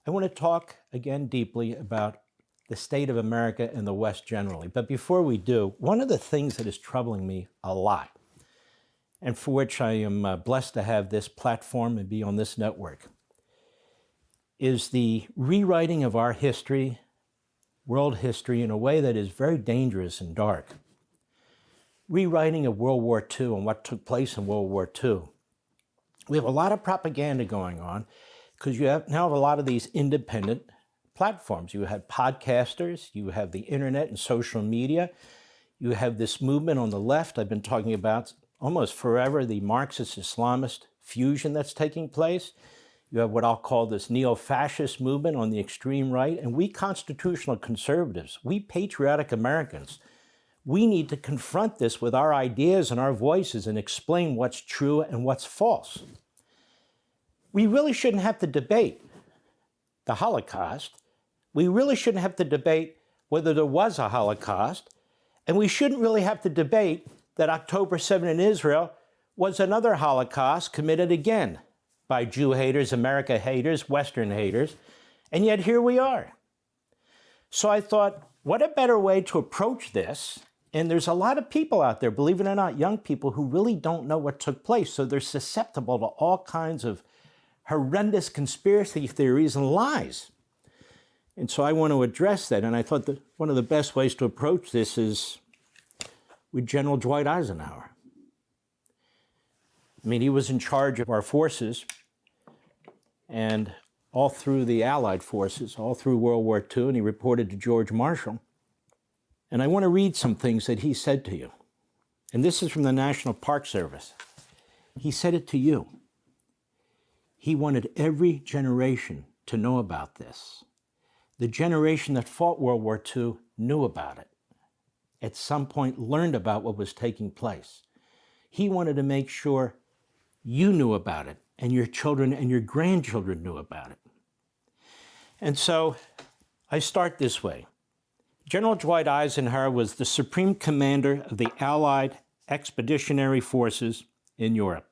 I want to talk again deeply about the state of America and the West generally. But before we do, one of the things that is troubling me a lot, and for which I am blessed to have this platform and be on this network, is the rewriting of our history, world history, in a way that is very dangerous and dark. Rewriting of World War II and what took place in World War II. We have a lot of propaganda going on because you now have a lot of these independent platforms. You have podcasters, you have the internet and social media, you have this movement on the left I've been talking about almost forever, the Marxist-Islamist fusion that's taking place. You have what I'll call this neo-fascist movement on the extreme right, and we constitutional conservatives, we patriotic Americans, we need to confront this with our ideas and our voices and explain what's true and what's false. We really shouldn't have to debate the Holocaust. We really shouldn't have to debate whether there was a Holocaust. And we shouldn't really have to debate that October 7 in Israel was another Holocaust committed again by Jew haters, America haters, Western haters. And yet here we are. So I thought, what a better way to approach this? And there's a lot of people out there, believe it or not, young people who really don't know what took place. So they're susceptible to all kinds of horrendous conspiracy theories and lies. And so I want to address that. And I thought that one of the best ways to approach this is with General Dwight Eisenhower. I mean, he was in charge of our forces and all through the Allied forces, all through World War II, and he reported to George Marshall. And I want to read some things that he said to you. And this is from the National Park Service. He said it to you. He wanted every generation to know about this. The generation that fought World War II knew about it. At some point learned about what was taking place. He wanted to make sure you knew about it and your children and your grandchildren knew about it. And so I start this way. General Dwight Eisenhower was the supreme commander of the Allied expeditionary forces in Europe,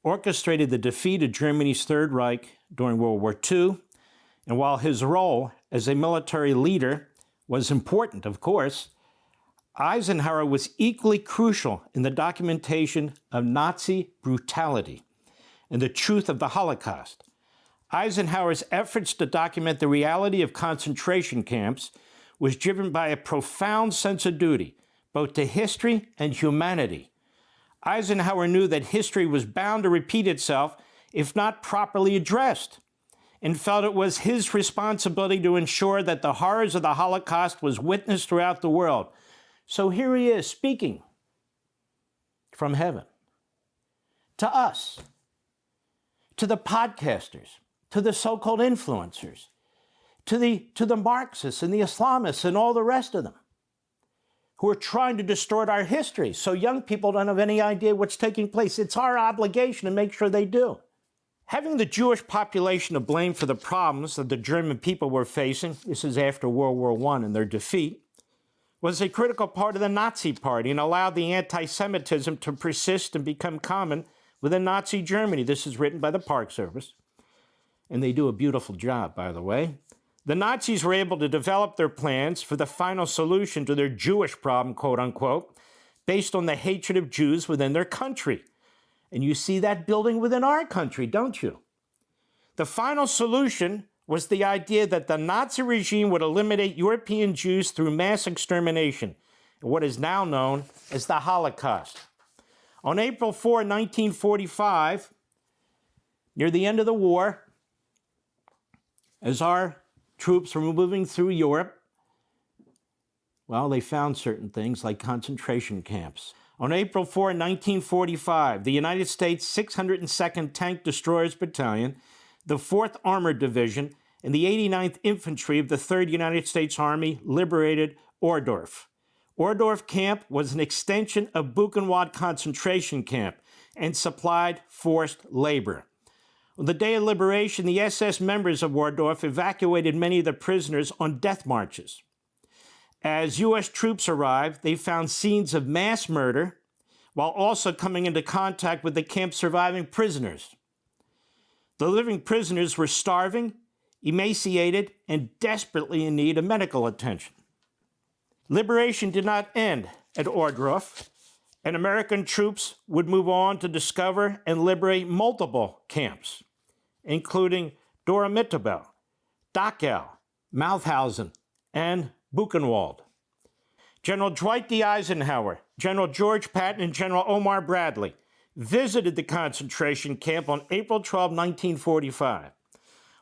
orchestrated the defeat of Germany's Third Reich during World War II, and while his role as a military leader was important, of course, Eisenhower was equally crucial in the documentation of Nazi brutality and the truth of the Holocaust. Eisenhower's efforts to document the reality of concentration camps was driven by a profound sense of duty, both to history and humanity. Eisenhower knew that history was bound to repeat itself if not properly addressed, and felt it was his responsibility to ensure that the horrors of the Holocaust was witnessed throughout the world. So here he is speaking from heaven to us, to the podcasters, to the so-called influencers, to the Marxists and the Islamists and all the rest of them who are trying to distort our history so young people don't have any idea what's taking place. It's our obligation to make sure they do. Having the Jewish population to blame for the problems that the German people were facing, this is after World War I and their defeat, was a critical part of the Nazi Party and allowed the anti-Semitism to persist and become common within Nazi Germany. This is written by the Park Service, and they do a beautiful job, by the way. The Nazis were able to develop their plans for the final solution to their Jewish problem, quote unquote, based on the hatred of Jews within their country. And you see that building within our country, don't you? The final solution was the idea that the Nazi regime would eliminate European Jews through mass extermination, what is now known as the Holocaust. On April 4, 1945, near the end of the war, as our troops were moving through Europe, well, they found certain things like concentration camps. On April 4, 1945, the United States 602nd Tank Destroyers Battalion, the 4th Armored Division, and the 89th Infantry of the 3rd United States Army liberated Ohrdruf. Ohrdruf Camp was an extension of Buchenwald concentration camp and supplied forced labor. On the day of liberation, the SS members of Ohrdruf evacuated many of the prisoners on death marches. As U.S. troops arrived, they found scenes of mass murder while also coming into contact with the camp's surviving prisoners. The living prisoners were starving, emaciated, and desperately in need of medical attention. Liberation did not end at Ohrdruf, and American troops would move on to discover and liberate multiple camps, including Dora-Mittelbau, Dachau, Mauthausen, and Buchenwald. General Dwight D. Eisenhower, General George Patton, and General Omar Bradley visited the concentration camp on April 12, 1945.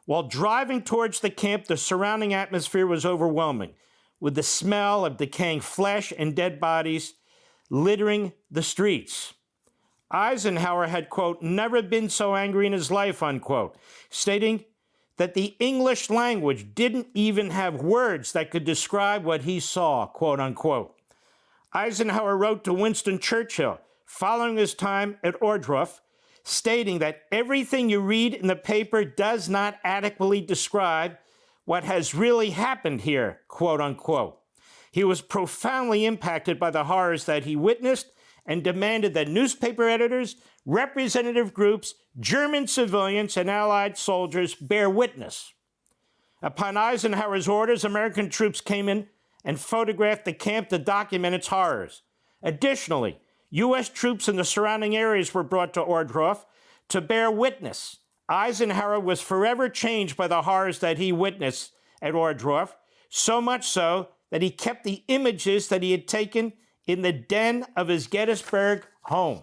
While driving towards the camp, the surrounding atmosphere was overwhelming, with the smell of decaying flesh and dead bodies littering the streets. Eisenhower had, quote, never been so angry in his life, unquote, stating that the English language didn't even have words that could describe what he saw, quote unquote. Eisenhower wrote to Winston Churchill following his time at Ohrdruf, stating that everything you read in the paper does not adequately describe what has really happened here, quote unquote. He was profoundly impacted by the horrors that he witnessed and demanded that newspaper editors, representative groups, German civilians, and Allied soldiers bear witness. Upon Eisenhower's orders, American troops came in and photographed the camp to document its horrors. Additionally, U.S. troops in the surrounding areas were brought to Ohrdruf to bear witness. Eisenhower was forever changed by the horrors that he witnessed at Ohrdruf, so much so that he kept the images that he had taken in the den of his Gettysburg home.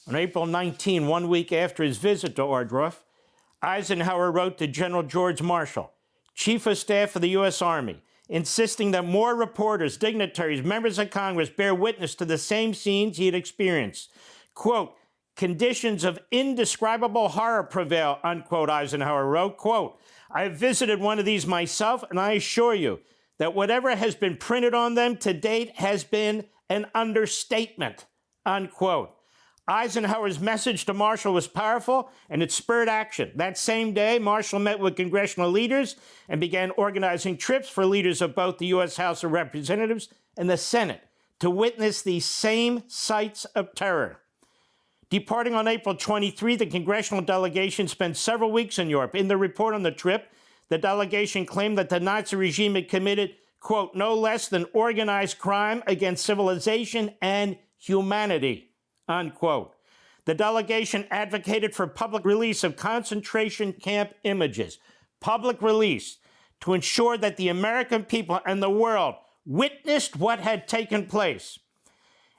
On April 19, 1 week after his visit to Ohrdruf, Eisenhower wrote to General George Marshall, Chief of Staff of the U.S. Army, insisting that more reporters, dignitaries, members of Congress bear witness to the same scenes he had experienced. Quote, conditions of indescribable horror prevail, unquote, Eisenhower wrote. Quote, I have visited one of these myself, and I assure you that whatever has been printed on them to date has been an understatement, unquote. Eisenhower's message to Marshall was powerful, and it spurred action. That same day, Marshall met with congressional leaders and began organizing trips for leaders of both the U.S. House of Representatives and the Senate to witness these same sights of terror. Departing on April 23, the congressional delegation spent several weeks in Europe. In the report on the trip, the delegation claimed that the Nazi regime had committed, quote, no less than organized crime against civilization and humanity, unquote. The delegation advocated for public release of concentration camp images, public release, to ensure that the American people and the world witnessed what had taken place.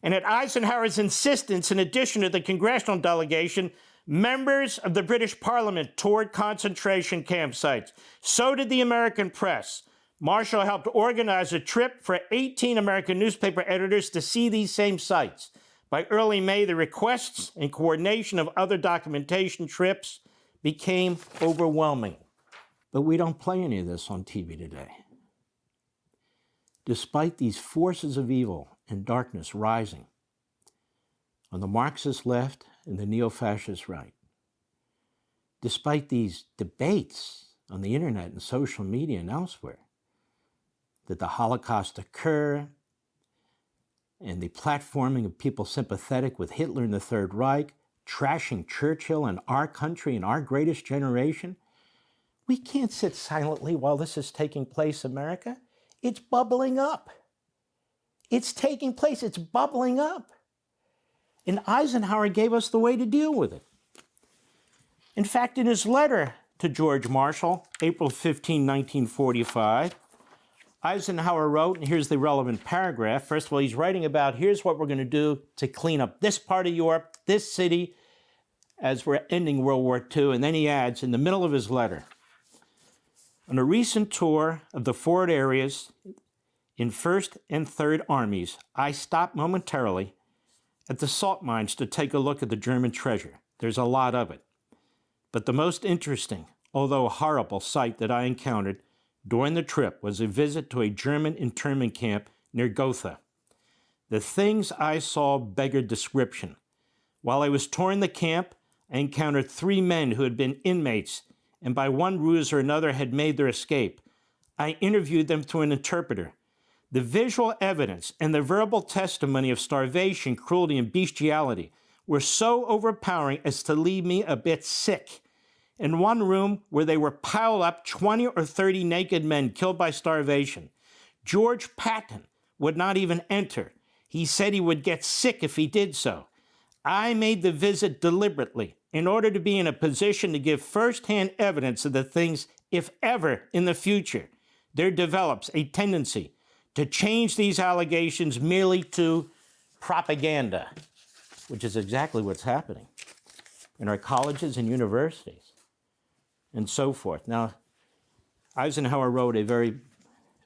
And at Eisenhower's insistence, in addition to the congressional delegation, members of the British Parliament toured concentration campsites. So did the American press. Marshall helped organize a trip for 18 American newspaper editors to see these same sites. By early May, the requests and coordination of other documentation trips became overwhelming. But we don't play any of this on TV today. Despite these forces of evil and darkness rising on the Marxist left and the neo-fascist right, despite these debates on the internet and social media and elsewhere, that the Holocaust occur and the platforming of people sympathetic with Hitler and the Third Reich, trashing Churchill and our country and our greatest generation, we can't sit silently while this is taking place, America. It's bubbling up. It's taking place. It's bubbling up. And Eisenhower gave us the way to deal with it. In fact, in his letter to George Marshall, April 15, 1945, Eisenhower wrote, and here's the relevant paragraph. First of all, he's writing about, here's what we're going to do to clean up this part of Europe, this city, as we're ending World War II. And then he adds, in the middle of his letter, on a recent tour of the forward areas in 1st and 3rd Armies, I stopped momentarily at the salt mines to take a look at the German treasure. There's a lot of it. But the most interesting, although horrible, sight that I encountered during the trip was a visit to a German internment camp near Gotha. The things I saw beggared description. While I was touring the camp, I encountered 3 men who had been inmates and by one ruse or another had made their escape. I interviewed them through an interpreter. The visual evidence and the verbal testimony of starvation, cruelty, and bestiality were so overpowering as to leave me a bit sick. In one room where they were piled up 20 or 30 naked men killed by starvation. George Patton would not even enter. He said he would get sick if he did so. I made the visit deliberately in order to be in a position to give firsthand evidence of the things, if ever in the future, there develops a tendency to change these allegations merely to propaganda, which is exactly what's happening in our colleges and universities and so forth. Now, Eisenhower wrote a very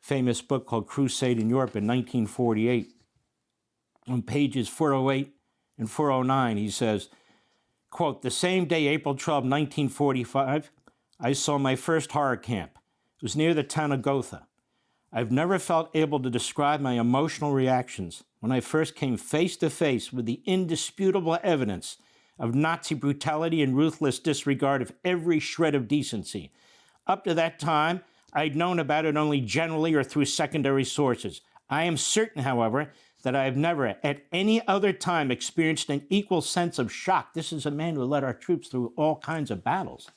famous book called Crusade in Europe in 1948. On pages 408 and 409, he says, quote, "The same day, April 12, 1945, I saw my first horror camp. It was near the town of Gotha. I've never felt able to describe my emotional reactions when I first came face to face with the indisputable evidence of Nazi brutality and ruthless disregard of every shred of decency. Up to that time, I'd known about it only generally or through secondary sources. I am certain, however, that I have never at any other time experienced an equal sense of shock." This is a man who led our troops through all kinds of battles.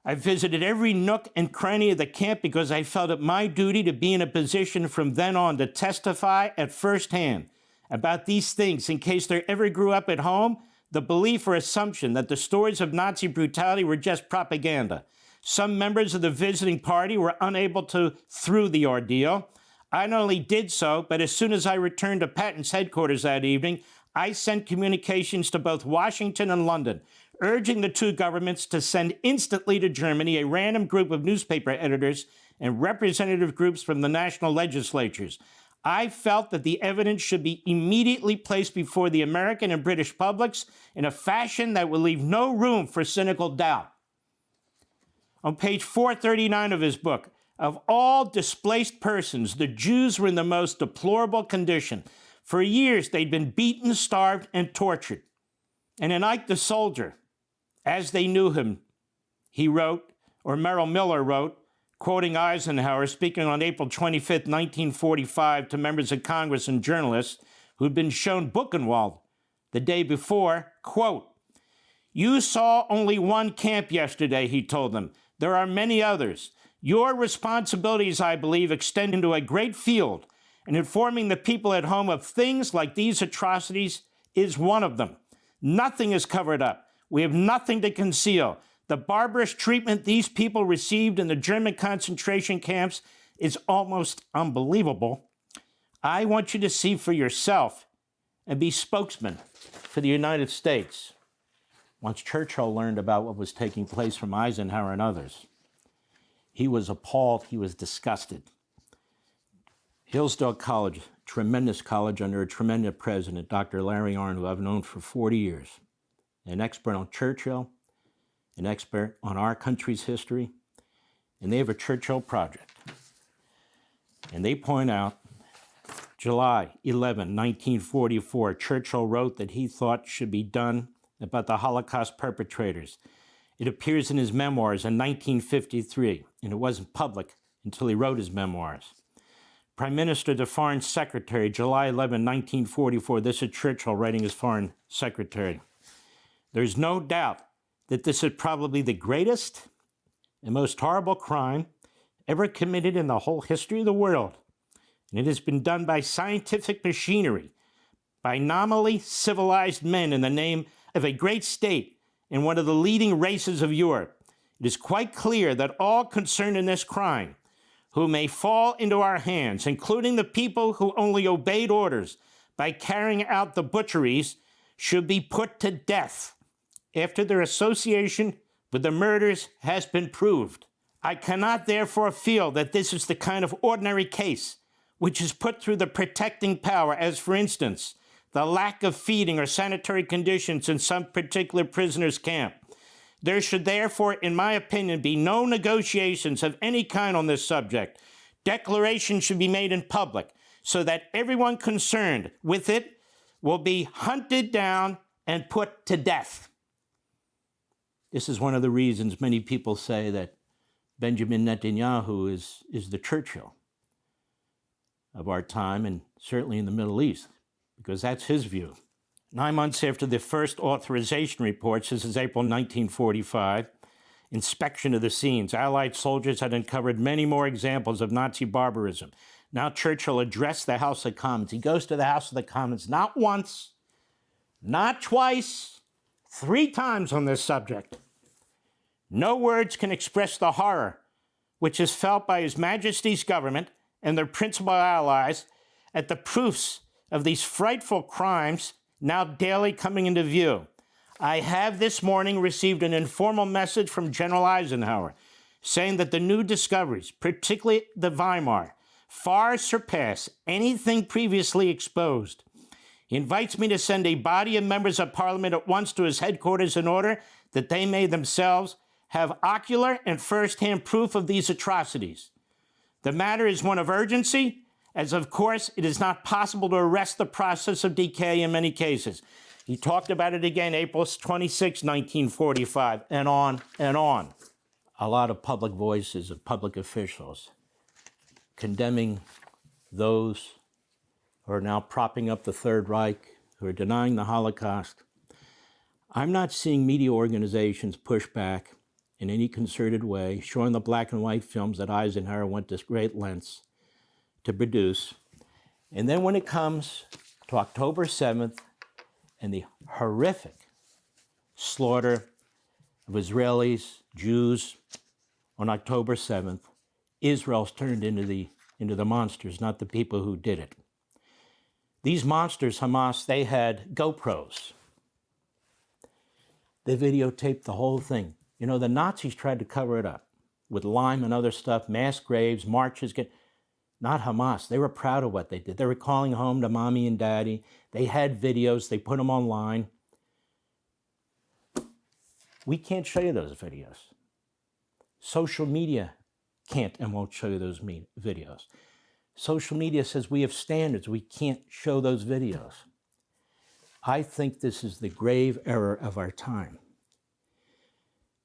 "I visited every nook and cranny of the camp because I felt it my duty to be in a position from then on to testify at first hand about these things in case there ever grew up at home the belief or assumption that the stories of Nazi brutality were just propaganda. Some members of the visiting party were unable to through the ordeal. I not only did so, but as soon as I returned to Patton's headquarters that evening, I sent communications to both Washington and London, urging the two governments to send instantly to Germany a random group of newspaper editors and representative groups from the national legislatures. I felt that the evidence should be immediately placed before the American and British publics in a fashion that would leave no room for cynical doubt." On page 439 of his book, "Of all displaced persons, the Jews were in the most deplorable condition. For years, they'd been beaten, starved, and tortured. And in Ike the Soldier, as they knew him," he wrote, or Merrill Miller wrote, quoting Eisenhower, speaking on April 25, 1945, to members of Congress and journalists who'd been shown Buchenwald the day before, quote, "You saw only one camp yesterday," he told them. "There are many others. Your responsibilities, I believe, extend into a great field, and informing the people at home of things like these atrocities is one of them. Nothing is covered up. We have nothing to conceal. The barbarous treatment these people received in the German concentration camps is almost unbelievable. I want you to see for yourself and be spokesman for the United States." Once Churchill learned about what was taking place from Eisenhower and others, he was appalled, he was disgusted. Hillsdale College, tremendous college under a tremendous president, Dr. Larry Arnn, who I've known for 40 years, an expert on Churchill, an expert on our country's history, and they have a Churchill project. And they point out, July 11, 1944, Churchill wrote that he thought should be done about the Holocaust perpetrators. It appears in his memoirs in 1953, and it wasn't public until he wrote his memoirs. Prime Minister to Foreign Secretary, July 11, 1944. This is Churchill writing as Foreign Secretary. "There's no doubt that this is probably the greatest and most horrible crime ever committed in the whole history of the world. And it has been done by scientific machinery, by nominally civilized men in the name of a great state and one of the leading races of Europe. It is quite clear that all concerned in this crime, who may fall into our hands, including the people who only obeyed orders by carrying out the butcheries, should be put to death after their association with the murders has been proved. I cannot therefore feel that this is the kind of ordinary case which is put through the protecting power, as for instance, the lack of feeding or sanitary conditions in some particular prisoner's camp. There should therefore, in my opinion, be no negotiations of any kind on this subject. Declaration should be made in public so that everyone concerned with it will be hunted down and put to death." This is one of the reasons many people say that Benjamin Netanyahu is the Churchill of our time, and certainly in the Middle East, because that's his view. 9 months after the first authorization reports, this is April 1945, inspection of the scenes. Allied soldiers had uncovered many more examples of Nazi barbarism. Now Churchill addressed the House of Commons. He goes to the House of the Commons not once, not twice, 3 times on this subject. No words can express the horror which is felt by His Majesty's government and their principal allies at the proofs of these frightful crimes now daily coming into view. I have this morning received an informal message from General Eisenhower saying that the new discoveries, particularly the Weimar, far surpass anything previously exposed. He invites me to send a body of members of Parliament at once to his headquarters in order that they may themselves have ocular and first-hand proof of these atrocities. The matter is one of urgency, as of course it is not possible to arrest the process of decay in many cases. He talked about it again April 26, 1945, and on and on. A lot of public voices of public officials condemning those who are now propping up the Third Reich, who are denying the Holocaust. I'm not seeing media organizations push back in any concerted way, showing the black and white films that Eisenhower went to great lengths to produce. And then when it comes to October 7th and the horrific slaughter of Israelis, Jews on October 7th, Israel's turned into the monsters, not the people who did it. These monsters, Hamas, they had GoPros. They videotaped the whole thing. You know, the Nazis tried to cover it up with lime and other stuff, mass graves, marches. Not Hamas. They were proud of what they did. They were calling home to mommy and daddy. They had videos. They put them online. We can't show you those videos. Social media can't and won't show you those videos. Social media says we have standards. We can't show those videos. I think this is the grave error of our time.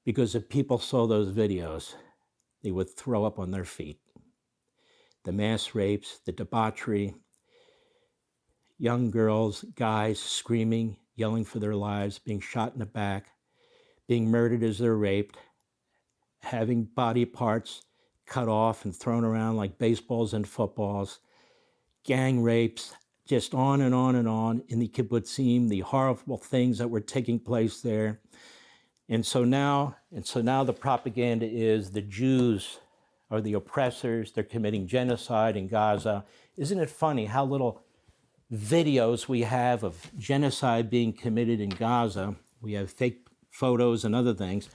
Because if people saw those videos, they would throw up on their feet. The mass rapes, the debauchery, young girls, guys screaming, yelling for their lives, being shot in the back, being murdered as they're raped, having body parts cut off and thrown around like baseballs and footballs, gang rapes, just on and on and on in the kibbutzim, the horrible things that were taking place there. And so now the propaganda is the Jews are the oppressors, they're committing genocide in Gaza. Isn't it funny how little videos we have of genocide being committed in Gaza? We have fake photos and other things.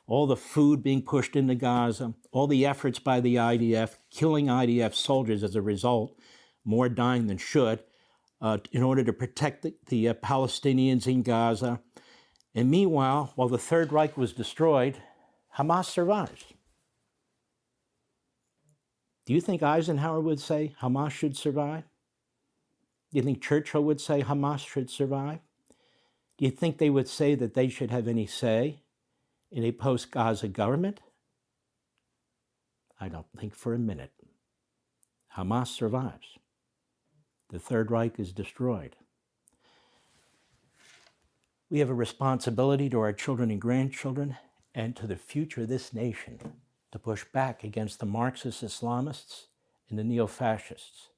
All the food being pushed into Gaza, all the efforts by the IDF, killing IDF soldiers as a result, more dying than should, in order to protect the Palestinians in Gaza. And meanwhile, while the Third Reich was destroyed, Hamas survives. Do you think Eisenhower would say Hamas should survive? Do you think Churchill would say Hamas should survive? Do you think they would say that they should have any say in a post-Gaza government? I don't think for a minute. Hamas survives. The Third Reich is destroyed. We have a responsibility to our children and grandchildren and to the future of this nation to push back against the Marxist Islamists and the neo-fascists,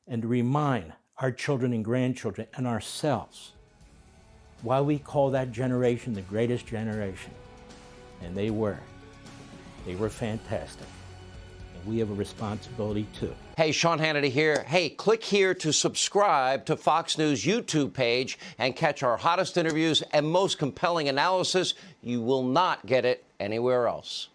and to remind our children and grandchildren and ourselves why we call that generation the greatest generation. And they were fantastic. And we have a responsibility too. Hey, Sean Hannity here. Hey, click here to subscribe to Fox News YouTube page and catch our hottest interviews and most compelling analysis. You will not get it anywhere else.